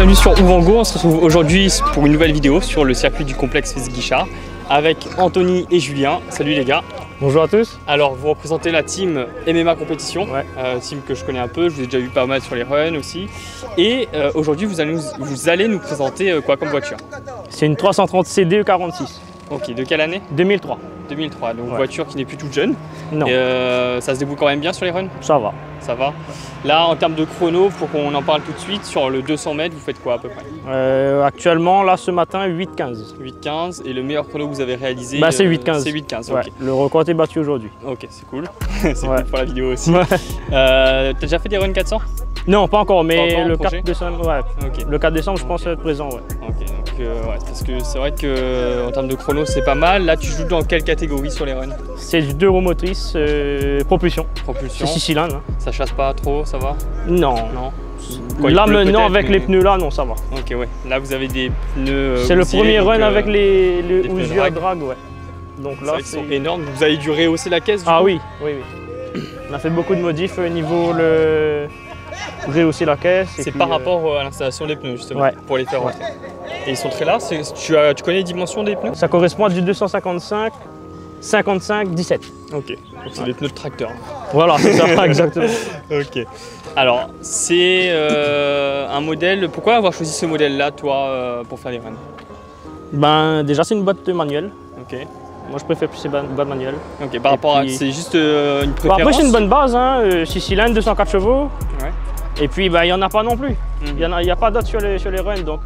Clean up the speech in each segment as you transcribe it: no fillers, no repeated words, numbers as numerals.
bienvenue sur Ouvango. On se retrouve aujourd'hui pour une nouvelle vidéo sur le circuit du complexe Fils-Guichard avec Anthony et Julien. Salut les gars. Bonjour à tous. Alors vous représentez la team MMA Compétition, ouais. Team que je connais un peu, je vous ai déjà vu pas mal sur les runs aussi. Et aujourd'hui vous allez nous présenter quoi comme voiture? C'est une 330 CD E46. Ok, de quelle année? 2003. 2003, donc ouais. Voiture qui n'est plus toute jeune. Non. Et, ça se déboule quand même bien sur les runs? Ça va. Ça va. Là, en termes de chrono, pour qu'on en parle tout de suite, sur le 200 mètres, vous faites quoi à peu près? Actuellement, là, ce matin, 8,15. 8,15. Et le meilleur chrono que vous avez réalisé? C'est 8,15. C'est 8,15, ouais. Ok. Le record est battu aujourd'hui. Ok, c'est cool. C'est ouais. cool pour la vidéo aussi. Ouais. T'as déjà fait des runs 400? Non, pas encore, mais pas le projet? 4 décembre, ouais. Okay. Le 4 décembre, je pense être présent, ouais. Ok, donc ouais, parce que c'est vrai que en termes de chrono, c'est pas mal. Là, tu joues dans quelle catégorie sur les runs? C'est du 2 roues motrices, propulsion. Propulsion. C'est 6 cylindres. Hein. Ça chasse pas trop, ça va? Non. Non. Quoi, là maintenant, avec les pneus là, non, ça va. Ok, ouais. Là, vous avez des pneus. C'est le premier run avec les pneus drag, ouais. Donc là, c'est énorme. Vous avez dû rehausser la caisse? Ah oui, oui, oui. On a fait beaucoup de modifs au niveau rehausser la caisse. C'est par rapport à l'installation des pneus justement, ouais. Pour les faire rentrer. Et ils sont très larges. Tu connais les dimensions des pneus? Ça correspond à du 255, 55, 17. Ok, donc c'est des pneus de tracteur. Voilà, c'est ça, exactement. Ok. Alors, c'est un modèle. Pourquoi avoir choisi ce modèle-là, toi, pour faire les runs? Ben, déjà, c'est une boîte manuelle. Ok. Moi, je préfère plus ces boîtes manuelles. Ok, par rapport à. C'est juste une préférence? Après, c'est une bonne base, hein, 6 cylindres, 204 chevaux. Ouais. Et puis, il n'y en a pas non plus. Il n'y a pas d'autres sur les runs, donc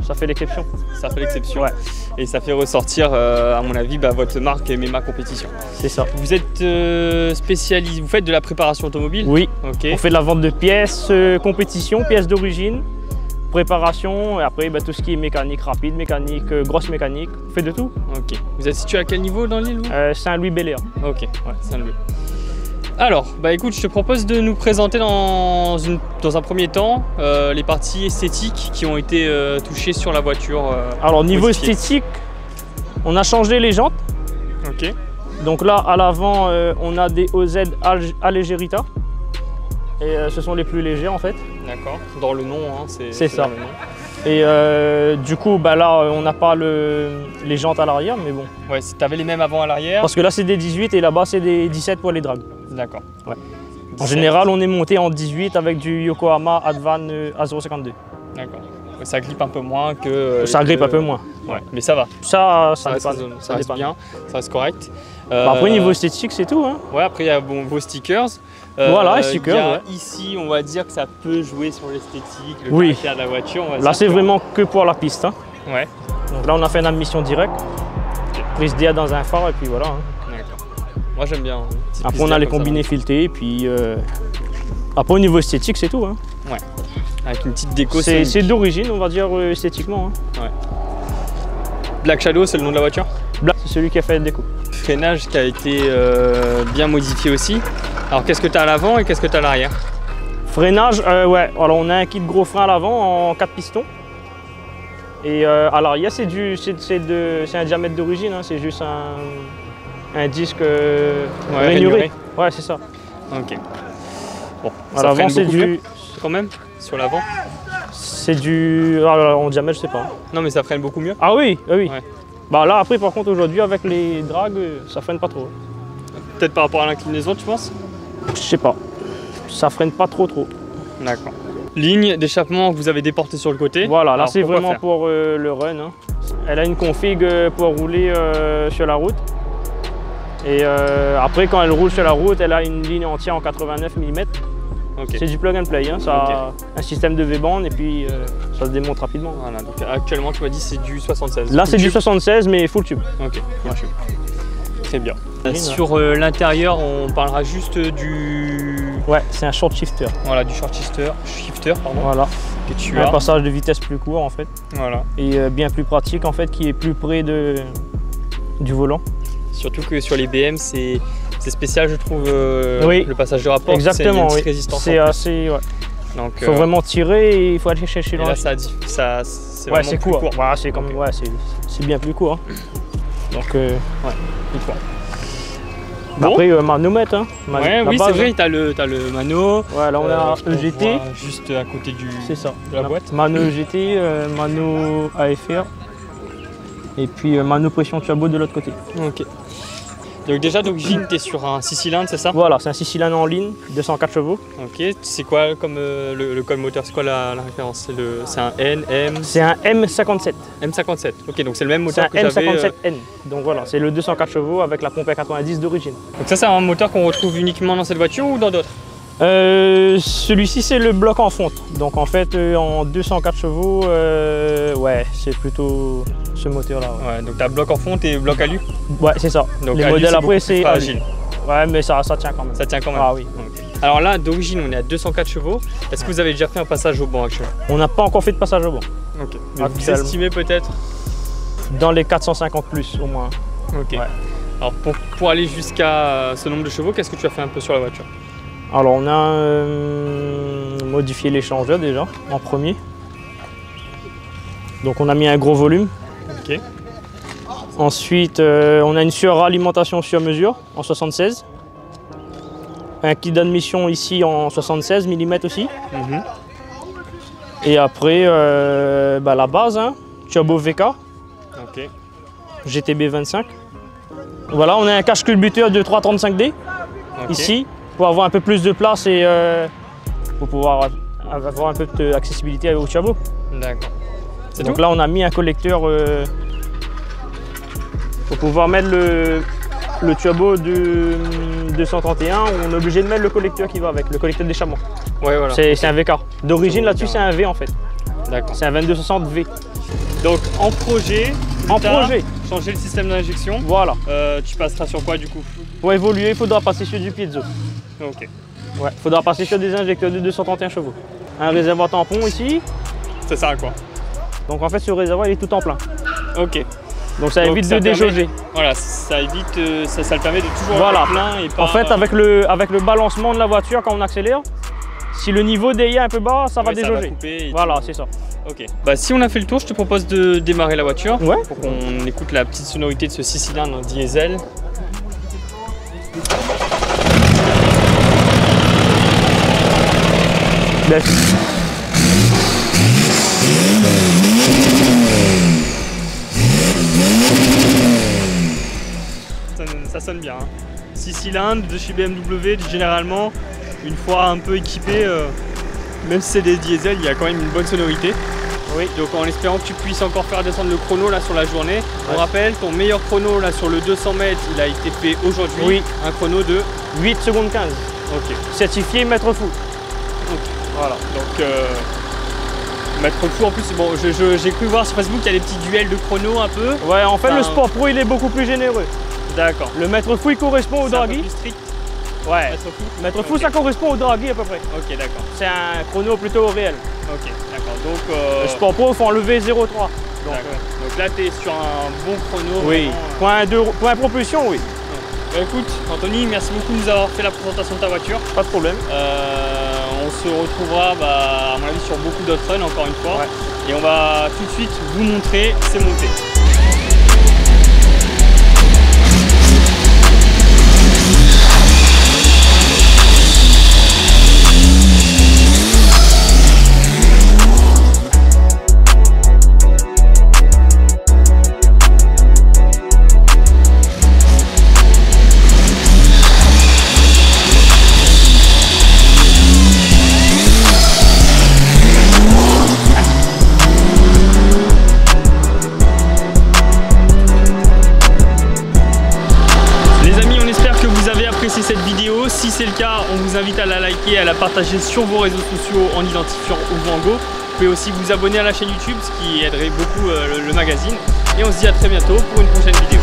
ça fait l'exception. Ça fait l'exception. Ouais. Et ça fait ressortir, à mon avis, votre marque MMA Compétition. C'est ça. Vous êtes spécialisé, vous faites de la préparation automobile? Oui. Ok. On fait de la vente de pièces, compétition, pièces d'origine, préparation, et après tout ce qui est mécanique rapide, mécanique, grosse mécanique, on fait de tout. Ok. Vous êtes situé à quel niveau dans l'île? Saint-Louis-Bel-Air. Ok, ouais, Saint-Louis. Alors, bah écoute, je te propose de nous présenter dans un premier temps les parties esthétiques qui ont été touchées sur la voiture. Alors niveau esthétique, on a changé les jantes. Ok. Donc là, à l'avant, on a des OZ Allegerita. Et ce sont les plus légers en fait. D'accord, dans le nom, hein, c'est ça. Et du coup, bah là, on n'a pas les jantes à l'arrière, mais bon. Ouais, tu avais les mêmes avant à l'arrière. Parce que là, c'est des 18 et là-bas, c'est des 17 pour les drags. D'accord. Ouais. En général, on est monté en 18 avec du Yokohama Advan A052. D'accord. Ça grippe un peu moins que... Ça grippe un peu moins. Ouais, mais ça va. Ça reste bien, ça reste correct. Après, niveau esthétique, c'est tout. Hein. Ouais, après, il y a vos stickers. Voilà, les stickers. Ouais. Ici, on va dire que ça peut jouer sur l'esthétique, le caractère de la voiture. Là, c'est vraiment que pour la piste. Hein. Ouais. Donc là, on a fait une admission directe. Okay. Prise d'air dans un phare et puis voilà. Hein. D'accord. Moi, j'aime bien. Après, on a les combinés filetés et puis... Après, au niveau esthétique, c'est tout. Hein. Ouais. Avec une petite déco. C'est d'origine, on va dire, esthétiquement. Hein. Ouais. Black Shadow, c'est le nom de la voiture? Black, c'est celui qui a fait la déco. Freinage qui a été bien modifié aussi. Alors qu'est-ce que tu as à l'avant et qu'est-ce que tu as à l'arrière? Freinage, ouais. Alors on a un kit gros frein à l'avant en 4 pistons. Et à l'arrière, c'est un diamètre d'origine, hein. C'est juste un disque rainuré. Ouais, c'est ça. Ok. Bon, à l'avant, c'est du... Quand même, sur l'avant? C'est du... Alors, en diamètre, je sais pas. Non, mais ça freine beaucoup mieux? Ah oui, oui. Ouais. Bah là, après, par contre, aujourd'hui, avec les drags, ça freine pas trop. Peut-être par rapport à l'inclinaison, tu penses? Je sais pas. Ça freine pas trop. D'accord. Ligne d'échappement que vous avez déportée sur le côté. Voilà, là, c'est vraiment pour le run. Hein. Elle a une config pour rouler sur la route. Et après, quand elle roule sur la route, elle a une ligne entière en 89 mm. Okay. C'est du plug and play, hein. Ça a un système de V-band et puis ça se démonte rapidement. Voilà, donc actuellement tu m'as dit c'est du 76. Là c'est du 76 mais full tube. Ok, full tube. Très bien. Sur l'intérieur, on parlera juste du... Ouais, c'est un short shifter. Voilà, du short shifter pardon. Voilà. Que tu as. Un passage de vitesse plus court en fait. Voilà. Et bien plus pratique en fait, qui est plus près du volant. Surtout que sur les BM, c'est spécial, je trouve, oui. le passage de rapport. Exactement, c'est une oui. résistance. C'est assez, ouais. Donc, faut vraiment tirer et il faut aller chercher loin. Là, c'est vraiment plus court. Voilà, c'est comme, ouais, c'est bien plus court. Hein. Donc, ouais, plus court. Bon. Après, manomètre. Hein. Oui, c'est vrai, t'as le Mano. Ouais, là on a EGT. Juste à côté c'est ça. de la boîte. Mano EGT, Mano AFR. Et puis Mano pression turbo de l'autre côté. Ok. Donc déjà d'origine, tu es sur un 6 cylindres, c'est ça? Voilà, c'est un 6 cylindres en ligne, 204 chevaux. Ok, c'est quoi comme le code moteur? C'est quoi la référence? C'est un N, M? C'est un M57. M57, ok, donc c'est le même moteur que j'avais. C'est un M57N, donc voilà, c'est le 204 chevaux avec la pompe R90 d'origine. Donc ça c'est un moteur qu'on retrouve uniquement dans cette voiture ou dans d'autres? Celui-ci c'est le bloc en fonte, donc en fait en 204 chevaux, ouais, c'est plutôt ce moteur là. Ouais, donc tu as bloc en fonte et bloc alu? Ouais, c'est ça. Donc les modèles après c'est fragile. Ouais, mais ça tient quand même. Ça tient quand même? Ah oui. Okay. Alors là, d'origine, on est à 204 chevaux. Est-ce que vous avez déjà fait un passage au banc actuellement? On n'a pas encore fait de passage au banc. Ok. Vous estimez peut-être? Dans les 450 plus au moins. Ok. Ouais. Alors pour aller jusqu'à ce nombre de chevaux, qu'est-ce que tu as fait un peu sur la voiture? Alors on a modifié l'échangeur déjà en premier. Donc on a mis un gros volume. Ok. Ensuite on a une suralimentation sur mesure en 76. Un kit d'admission ici en 76 mm aussi. Et après la base, hein, turbo VK. Ok. GTB 25. Voilà, on a un cache-culbuteur de 335D ici. Pour avoir un peu plus de place et pour pouvoir avoir un peu d'accessibilité au turbo. D'accord. Donc là on a mis un collecteur pour pouvoir mettre le turbo de 231, on est obligé de mettre le collecteur qui va avec, le collecteur d'échappement. Ouais, voilà. C'est un VK. D'origine là-dessus c'est un V en fait. D'accord. C'est un 2260V. Donc en projet, changer le système d'injection. Voilà. Tu passeras sur quoi du coup? Pour évoluer, il faudra passer sur du piezo. Ok. Ouais, il faudra passer sur des injecteurs de 231 chevaux. Un réservoir tampon ici. Ça sert à quoi? Donc en fait ce réservoir il est tout en plein. Ok. Donc ça évite de déjauger. Voilà, ça évite, ça le permet de toujours voilà. avoir plein et pas... En fait avec le balancement de la voiture quand on accélère, si le niveau d'AI est un peu bas, ça va déjauger. Ça va couper voilà, c'est ça. Ok. Bah si on a fait le tour, je te propose de démarrer la voiture. Ouais. Pour qu'on écoute la petite sonorité de ce 6 cylindres diesel. Ça sonne bien. Hein. 6 cylindres de chez BMW, généralement, une fois un peu équipé, même si c'est des diesels, il y a quand même une bonne sonorité. Oui. Donc en espérant que tu puisses encore faire descendre le chrono là sur la journée. Ouais. On rappelle, ton meilleur chrono là sur le 200 mètres, il a été fait aujourd'hui. Oui. Un chrono de 8 secondes 15. Ok. Certifié maître fou. Okay. Voilà. Donc maître fou en plus, bon, j'ai cru voir sur Facebook qu'il y a des petits duels de chrono un peu. Ouais, en fait le Sport Pro il est beaucoup plus généreux. D'accord. Le maître fou il correspond au Draghi. Un peu plus strict. Ouais. Maître fou ça correspond au Draghi à peu près. Ok, d'accord. C'est un chrono plutôt réel. Ok, d'accord. Donc le Sport Pro il faut enlever 0,3. Donc là tu es sur un bon chrono. Oui. Vraiment, point propulsion, oui. Bah, écoute, Anthony, merci beaucoup de nous avoir fait la présentation de ta voiture. Pas de problème. On se retrouvera à mon avis sur beaucoup d'autres runs encore une fois. Ouais. Et on va tout de suite vous montrer ces montées. Cette vidéo, si c'est le cas, on vous invite à la liker, à la partager sur vos réseaux sociaux en identifiant Ouvango. Vous pouvez aussi vous abonner à la chaîne YouTube, ce qui aiderait beaucoup le magazine. Et on se dit à très bientôt pour une prochaine vidéo.